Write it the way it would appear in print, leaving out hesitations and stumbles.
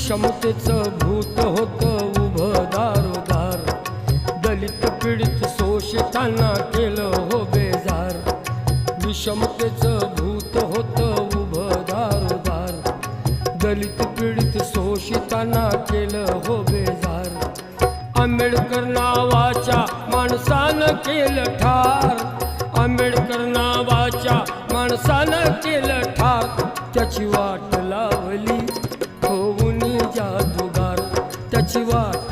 विषमतेचं भूत होतं उभं दारोदार, दलित पीडित शोषितांना केलं हो बेजार. विषमतेचं भूत होतं उभं दारोदार, दलित पीडित शोषितांना केलं हो बेजार. आंबेडकर नावाच्या माणसानं केलं ठार, आंबेडकर नावाच्या माणसानं केलं ठार. त्याची वाट लावली होऊन जादूगार, त्याची वाट